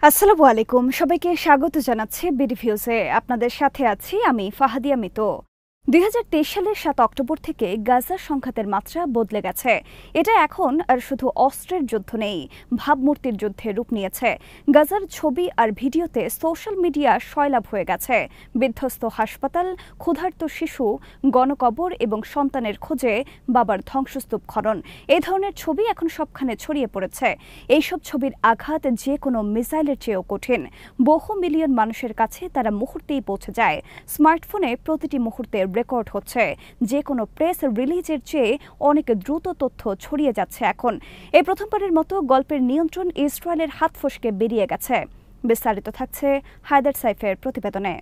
আসসালামু আলাইকুম, সবাইকে স্বাগত জানাচ্ছি বিডিভিউজে। আপনাদের সাথে আছি আমি ফাহাদিয়া মিতো। ২০২৩ সালের ৭ অক্টোবর থেকে গাজার সংঘাতের মাত্রা বদলে গেছে। এটা এখন আর শুধু অস্ত্রের যুদ্ধ নেই, ভাবমূর্তির যুদ্ধে রূপ নিয়েছে। গাজার ছবি আর ভিডিওতে সোশ্যাল মিডিয়া সয়লাভ হয়ে গেছে। বিধ্বস্ত হাসপাতাল, ক্ষুধার্ত শিশু, গণকবর এবং সন্তানের খোঁজে বাবার ধ্বংসস্তূপ খনন, এই ধরনের ছবি এখন সবখানে ছড়িয়ে পড়েছে। এইসব ছবির আঘাত যে কোনো মিসাইলের চেয়েও কঠিন। বহু মিলিয়ন মানুষের কাছে তারা মুহূর্তেই পৌঁছে যায়। স্মার্টফোনে প্রতিটি মুহূর্তে রেকর্ড হচ্ছে। যে কোনো প্রেস রিলিজের চেয়ে অনেক দ্রুত তথ্য ছড়িয়ে যাচ্ছে এখন। এই প্রথমবারের মতো গল্পের নিয়ন্ত্রণ ইসরায়েলের হাত ফসকে বেরিয়ে গেছে। বিস্তারিত থাকছে হায়দার সাইফের প্রতিবেদনে।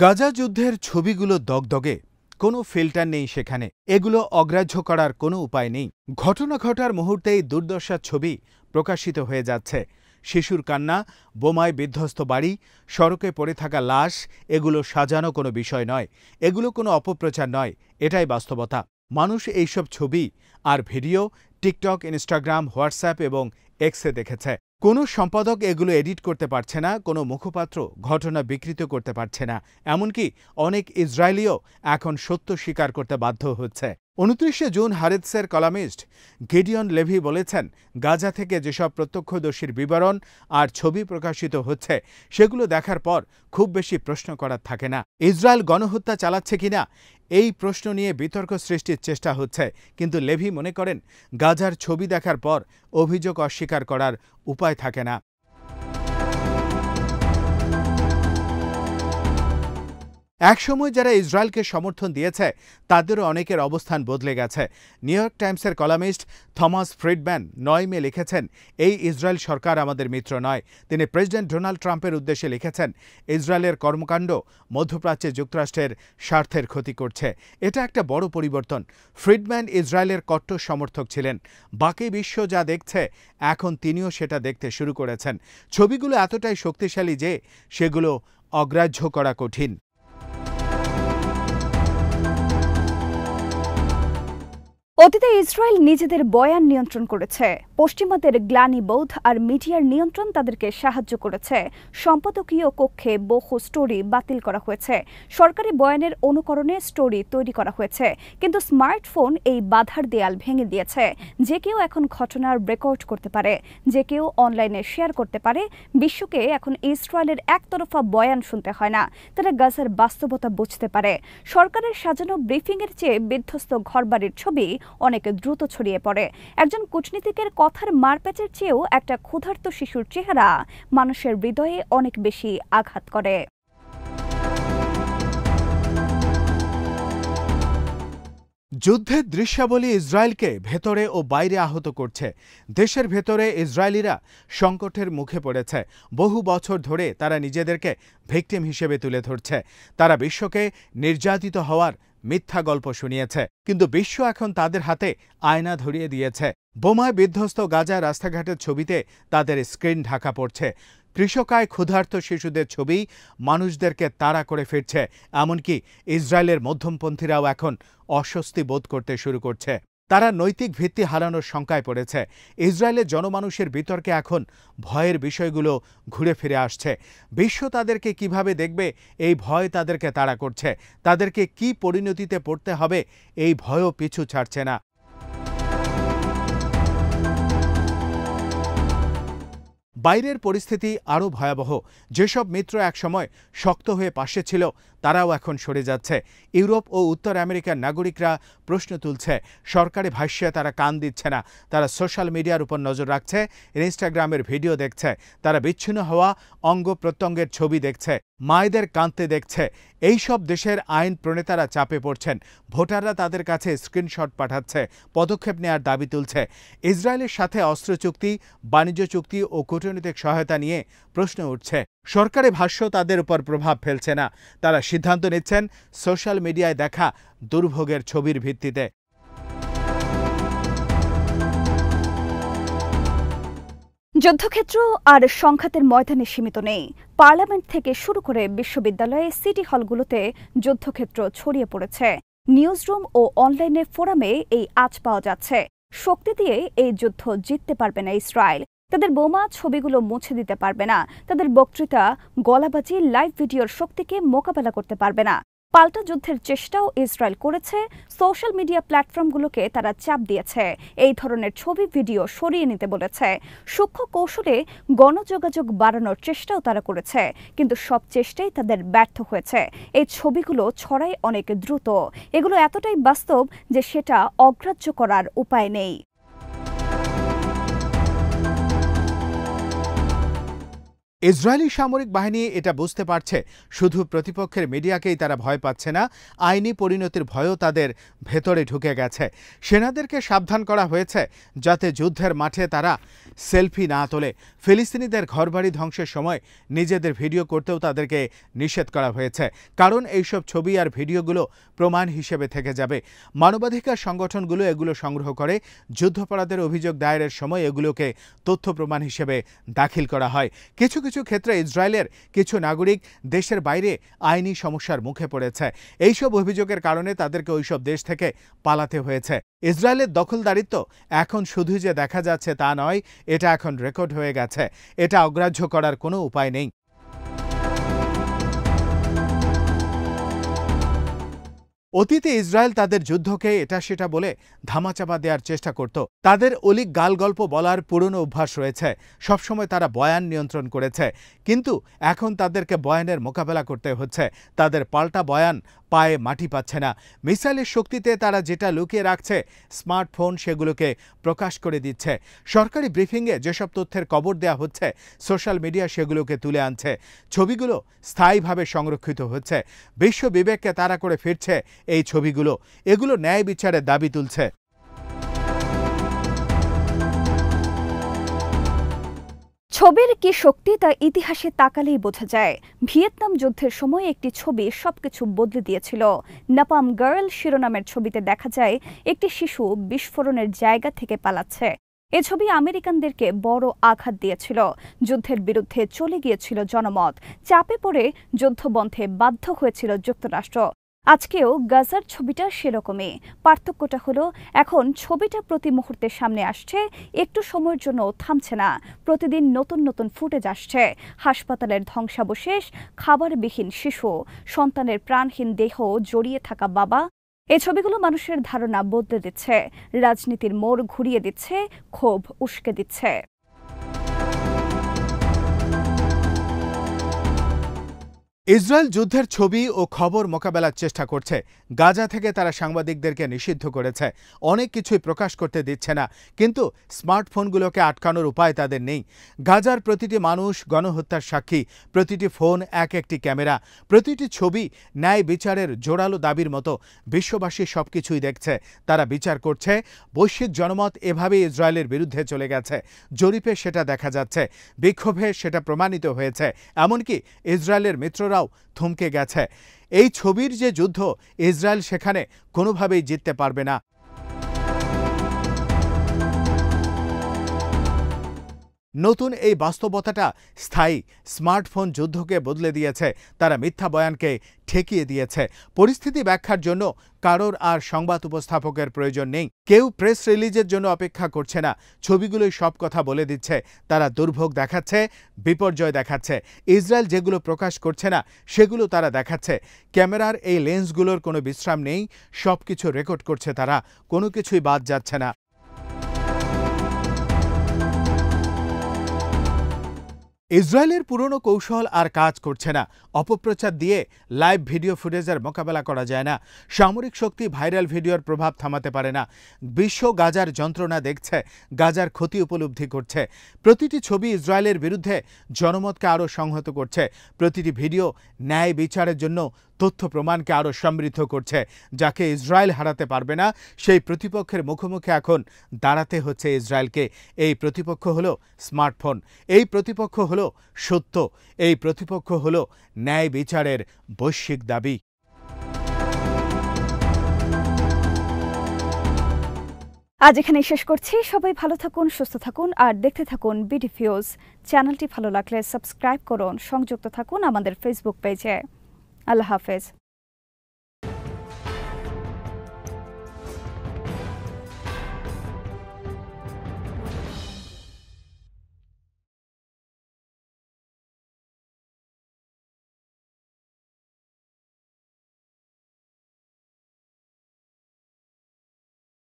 গাজা যুদ্ধের ছবিগুলো দগদগে, কোনো ফিল্টার নেই সেখানে। এগুলো অগ্রাহ্য করার কোনো উপায় নেই। ঘটনা ঘটার মুহূর্তেই দুর্দশার ছবি প্রকাশিত হয়ে যাচ্ছে। শিশুর কান্না, বোমায় বিধ্বস্ত বাড়ি, সড়কে পড়ে থাকা লাশ, এগুলো সাজানো কোনো বিষয় নয়, এগুলো কোনো অপপ্রচার নয়, এটাই বাস্তবতা। মানুষ এইসব ছবি আর ভিডিও টিকটক, ইনস্টাগ্রাম, হোয়াটসঅ্যাপ এবং এক্সে দেখেছে। কোনো সম্পাদক এগুলো এডিট করতে পারছে না, কোনো মুখপাত্র ঘটনা বিকৃত করতে পারছে না। এমনকি অনেক ইসরায়েলিও এখন সত্য স্বীকার করতে বাধ্য হচ্ছে। ২৯ জুন হারেতসের কলামিস্ট গিডিয়ন লেভি বলেছেন, গাজা থেকে যেসব প্রত্যক্ষদর্শীর বিবরণ আর ছবি প্রকাশিত হচ্ছে সেগুলো দেখার পর খুব বেশি প্রশ্ন করার থাকে না। ইসরায়েল গণহত্যা চালাচ্ছে কিনা এই প্রশ্ন নিয়ে বিতর্ক সৃষ্টির চেষ্টা হচ্ছে, কিন্তু লেভি মনে করেন গাজার ছবি দেখার পর অভিযোগ অস্বীকার করার উপায় থাকে না। একসময় যারা ইসরায়েলকে সমর্থন দিয়েছে তাদেরও অনেকের অবস্থান বদলে গেছে। নিউ ইয়র্ক টাইমসের কলামিস্ট থমাস ফ্রিডম্যান ৯ মে লিখেছেন, এই ইসরায়েল সরকার আমাদের মিত্র নয়। তিনি প্রেসিডেন্ট ডোনাল্ড ট্রাম্পের উদ্দেশ্যে লিখেছেন, ইসরায়েলের কর্মকাণ্ড মধ্যপ্রাচ্যে যুক্তরাষ্ট্রের স্বার্থের ক্ষতি করছে। এটা একটা বড় পরিবর্তন। ফ্রিডম্যান ইসরায়েলের কট্টর সমর্থক ছিলেন। বাকি বিশ্ব যা দেখছে এখন তিনিও সেটা দেখতে শুরু করেছেন। ছবিগুলো এতটাই শক্তিশালী যে সেগুলো অগ্রাহ্য করা কঠিন। অতীতে ইসরায়েল নিজেদের বয়ান নিয়ন্ত্রণ করেছে। পশ্চিমাদের গ্লানিবোধ আর মিডিয়ার নিয়ন্ত্রণ তাদেরকে সাহায্য করেছে। সম্পাদকীয় কক্ষে বহু স্টোরি বাতিল করা হয়েছে। সরকারি বয়ানের অনুকরণে স্টোরি তৈরি করা হয়েছে। কিন্তু স্মার্টফোন এই বাধার দেয়াল ভেঙে দিয়েছে। যে কেউ এখন ঘটনার রেকর্ড করতে পারে, যে কেউ অনলাইনে শেয়ার করতে পারে। বিশ্বকে এখন ইসরায়েলের একতরফা বয়ান শুনতে হয় না, তারা গাজার বাস্তবতা বুঝতে পারে। সরকারের সাজানো ব্রিফিংয়ের চেয়ে বিধ্বস্ত ঘরবাড়ির ছবি অনেক দ্রুত ছড়িয়ে পড়ে। একজন কূটনীতিকের কথার মারপ্যাচের চেয়েও একটা ক্ষুধার্ত শিশুর চেহারা মানুষের হৃদয়ে অনেক বেশি আঘাত করে। যুদ্ধের দৃশ্যাবলী ইসরায়েলকে ভেতরে ও বাইরে আহত করছে। দেশের ভেতরে ইসরায়েলিরা সংকটের মুখে পড়েছে। বহু বছর ধরে তারা নিজেদেরকে ভিকটিম হিসেবে তুলে ধরছে। তারা বিশ্বকে নির্যাতিত হওয়ার মিথ্যা গল্প শুনিয়েছে, কিন্তু বিশ্ব এখন তাদের হাতে আয়না ধরিয়ে দিয়েছে। বোমায় বিধ্বস্ত গাজার রাস্তাঘাটের ছবিতে তাদের স্ক্রিন ঢাকা পড়ছে। কৃষকায় ক্ষুধার্ত শিশুদের ছবি মানুষদেরকে তাড়া করে ফিরছে। এমনকি ইসরায়েলের মধ্যমপন্থীরাও এখন অস্বস্তি বোধ করতে শুরু করছে। তারা নৈতিক ভিত্তি হারানোর শঙ্কায় পড়েছে। ইসরায়েলের জনমানুষের বিতর্কে এখন ভয়ের বিষয়গুলো ঘুরে ফিরে আসছে। বিশ্ব তাদেরকে কিভাবে দেখবে এই ভয় তাদেরকে তাড়া করছে। তাদেরকে কি পরিণতিতে পড়তে হবে এই ভয়ও পিছু ছাড়ছে না। বাইরের পরিস্থিতি আরও ভয়াবহ। যেসব মিত্র একসময় শক্ত হয়ে পাশে ছিল তারাও এখন সরে যাচ্ছে। ইউরোপ ও উত্তর আমেরিকার নাগরিকরা প্রশ্ন তুলছে, সরকারি ভাষ্যে তারা কান দিচ্ছে না। তারা সোশ্যাল মিডিয়ার উপর নজর রাখছে, ইনস্টাগ্রামের ভিডিও দেখছে। তারা বিচ্ছিন্ন হওয়া অঙ্গ প্রত্যঙ্গের ছবি দেখছে, মায়েদের কাঁদতে দেখছে। এই সব দেশের আইন প্রণেতারা চাপে পড়ছেন। ভোটাররা তাদের কাছে স্ক্রিনশট পাঠাচ্ছে, পদক্ষেপ নেওয়ার দাবি তুলছে। ইসরায়েলের সাথে অস্ত্র চুক্তি, বাণিজ্য চুক্তি ও কূটনৈতিক সহায়তা নিয়ে প্রশ্ন উঠছে। সরকারি ভাষ্য তাদের উপর প্রভাব ফেলছে না। তারা সিদ্ধান্ত নিচ্ছেন সোশ্যাল মিডিয়ায় দেখা দুর্ভোগের ছবির ভিত্তিতে। যুদ্ধক্ষেত্র আর সংঘাতের ময়দানে সীমিত নেই। পার্লামেন্ট থেকে শুরু করে বিশ্ববিদ্যালয়ে, সিটি হলগুলোতে যুদ্ধক্ষেত্র ছড়িয়ে পড়েছে। নিউজরুম ও অনলাইনে ফোরামে এই আঁচ পাওয়া যাচ্ছে। শক্তি দিয়ে এই যুদ্ধ জিততে পারবে না ইসরায়েল। তাদের বোমা ছবিগুলো মুছে দিতে পারবে না, তাদের বক্তৃতা, গলাবাজি, লাইভ ভিডিওর শক্তিকে মোকাবেলা করতে পারবে না। পাল্টা যুদ্ধের চেষ্টাও ইসরায়েল করেছে। সোশ্যাল মিডিয়া প্ল্যাটফর্মগুলোকে তারা চাপ দিয়েছে, এই ধরনের ছবি ভিডিও সরিয়ে নিতে বলেছে। সূক্ষ্ম কৌশলে গণযোগাযোগ বাড়ানোর চেষ্টাও তারা করেছে, কিন্তু সব চেষ্টাই তাদের ব্যর্থ হয়েছে। এই ছবিগুলো ছড়ায় অনেক দ্রুত, এগুলো এতটাই বাস্তব যে সেটা অগ্রাহ্য করার উপায় নেই। ইসরায়েলি সামরিক বাহিনী এটা বুঝতে পারছে, শুধু প্রতিপক্ষের মিডিয়াকেই তারা ভয় পাচ্ছে না, আইনি পরিণতির ভয়ও তাদের ভেতরে ঢুকে গেছে। সেনাদেরকে সাবধান করা হয়েছে যাতে যুদ্ধের মাঠে তারা সেলফি না তোলে। ফিলিস্তিনিদের ঘরবাড়ি ধ্বংসের সময় নিজেদের ভিডিও করতেও তাদেরকে নিষেধ করা হয়েছে, কারণ এইসব ছবি আর ভিডিওগুলো প্রমাণ হিসেবে থেকে যাবে। মানবাধিকার সংগঠনগুলো এগুলো সংগ্রহ করে, যুদ্ধাপরাধের অভিযোগ দায়েরের সময় এগুলোকে তথ্য প্রমাণ হিসেবে দাখিল করা হয়। কিছু কিছু ক্ষেত্রে ইসরায়েলের কিছু নাগরিক দেশের বাইরে আইনি সমস্যার মুখে পড়েছে। এইসব অভিযোগের কারণে তাদেরকে ওইসব দেশ থেকে পালাতে হয়েছে। ইসরায়েলের দখলদারিত্ব এখন শুধু যে দেখা যাচ্ছে তা নয়, এটা এখন রেকর্ড হয়ে গেছে। এটা অগ্রাহ্য করার কোনো উপায় নেই। অতীতে ইসরায়েল তাদের যুদ্ধকে এটা সেটা বলে ধামাচাপা দেওয়ার চেষ্টা করত। তাদের অলিক গালগল্প বলার পুরনো অভ্যাস রয়েছে, সবসময় তারা বয়ান নিয়ন্ত্রণ করেছে। কিন্তু এখন তাদেরকে বয়ানের মোকাবেলা করতে হচ্ছে। তাদের পাল্টা বয়ান পায়ে মাটি পাচ্ছে না। মিসাইলের শক্তিতে তারা যেটা লুকিয়ে রাখছে, স্মার্টফোন সেগুলোকে প্রকাশ করে দিচ্ছে। সরকারি ব্রিফিংয়ে যেসব তথ্যের কবর দেওয়া হচ্ছে, সোশ্যাল মিডিয়া সেগুলোকে তুলে আনছে। ছবিগুলো স্থায়ীভাবে সংরক্ষিত হচ্ছে। বিশ্ব বিবেককে তাড়া করে ফিরছে এই ছবিগুলো। এগুলো ন্যায় বিচারের দাবি তুলছে। ছবির কি শক্তি তা ইতিহাসে তাকালেই বোঝা যায়। ভিয়েতনাম যুদ্ধের সময় একটি ছবি সবকিছু বদলে দিয়েছিল। নাপাম গার্ল শিরোনামের ছবিতে দেখা যায় একটি শিশু বিস্ফোরণের জায়গা থেকে পালাচ্ছে। এ ছবি আমেরিকানদেরকে বড় আঘাত দিয়েছিল। যুদ্ধের বিরুদ্ধে চলে গিয়েছিল জনমত। চাপে পড়ে যুদ্ধ বন্ধে বাধ্য হয়েছিল যুক্তরাষ্ট্র। আজকেও গাজার ছবিটা সেরকমই। পার্থক্যটা হলো এখন ছবিটা প্রতি মুহূর্তে সামনে আসছে, একটু সময়ের জন্য থামছে না। প্রতিদিন নতুন নতুন ফুটেজ আসছে। হাসপাতালের ধ্বংসাবশেষ, খাবারবিহীন শিশু, সন্তানের প্রাণহীন দেহ জড়িয়ে থাকা বাবা। এই ছবিগুলো মানুষের ধারণা বদলে দিচ্ছে, রাজনীতির মোড় ঘুরিয়ে দিচ্ছে, ক্ষোভ উস্কে দিচ্ছে। ইসরায়েল যুদ্ধের ছবি ও খবর মোকাবেলার চেষ্টা করছে। গাজা থেকে তারা সাংবাদিকদেরকে নিষিদ্ধ করেছে, অনেক কিছুই প্রকাশ করতে দিচ্ছে না। কিন্তু স্মার্টফোনগুলোকে আটকানোর উপায় তাদের নেই। গাজার প্রতিটি মানুষ গণহত্যার সাক্ষী। প্রতিটি ফোন এক একটি ক্যামেরা, প্রতিটি ছবি ন্যায় বিচারের জোরালো দাবির মতো। বিশ্ববাসী সবকিছুই দেখছে, তারা বিচার করছে। বৈশ্বিক জনমত এভাবেই ইসরায়েলের বিরুদ্ধে চলে গেছে। জরিপে সেটা দেখা যাচ্ছে, বিক্ষোভে সেটা প্রমাণিত হয়েছে। এমনকি ইসরায়েলের মিত্ররাও থমকে গেছে। এই ছবির যে যুদ্ধ, ইসরায়েল সেখানে কোনোভাবেই জিততে পারবে না। নতুন এই বাস্তবতাটা স্থায়ী। স্মার্টফোন যুদ্ধকে বদলে দিয়েছে, তারা মিথ্যা বয়ানকে ঠেকিয়ে দিয়েছে। পরিস্থিতি ব্যাখ্যার জন্য কারোর আর সংবাদ উপস্থাপকের প্রয়োজন নেই। কেউ প্রেস রিলিজের জন্য অপেক্ষা করছে না। ছবিগুলোই সব কথা বলে দিচ্ছে। তারা দুর্ভোগ দেখাচ্ছে, বিপর্যয় দেখাচ্ছে। ইসরায়েল যেগুলো প্রকাশ করছে না সেগুলো তারা দেখাচ্ছে। ক্যামেরার এই লেন্সগুলোর কোনো বিশ্রাম নেই, সব কিছু রেকর্ড করছে তারা, কোনো কিছুই বাদ যাচ্ছে না। ইসরায়েলের পুরনো কৌশল আর কাজ করছে না। অপপ্রচার দিয়ে লাইভ ভিডিও ফুটেজের মোকাবেলা করা যায় না। সামরিক শক্তি ভাইরাল ভিডিওর প্রভাব থামাতে পারে না। বিশ্ব গাজার যন্ত্রণা দেখছে, গাজার ক্ষতি উপলব্ধি করছে। প্রতিটি ছবি ইসরায়েলের বিরুদ্ধে জনমতকে আরও সংহত করছে। প্রতিটি ভিডিও ন্যায় বিচারের জন্য তথ্য প্রমাণকে আরও সমৃদ্ধ করছে। যাকে ইসরায়েল হারাতে পারবে না, সেই প্রতিপক্ষের মুখোমুখি এখন দাঁড়াতে হচ্ছে ইসরায়েলকে। এই প্রতিপক্ষ হলো স্মার্টফোন, এই প্রতিপক্ষ হলো সত্য, এই প্রতিপক্ষ হলো ন্যায় বিচারের বৈশ্বিক দাবি। আজ এখানেই শেষ করছি। সবাই ভালো থাকুন, সুস্থ থাকুন আর দেখতে থাকুন বিডি ফিউজ। চ্যানেলটি ভালো লাগলে সাবস্ক্রাইব করুন, সংযুক্ত থাকুন আমাদের ফেসবুক পেজে। আল্লাহ হাফেজ।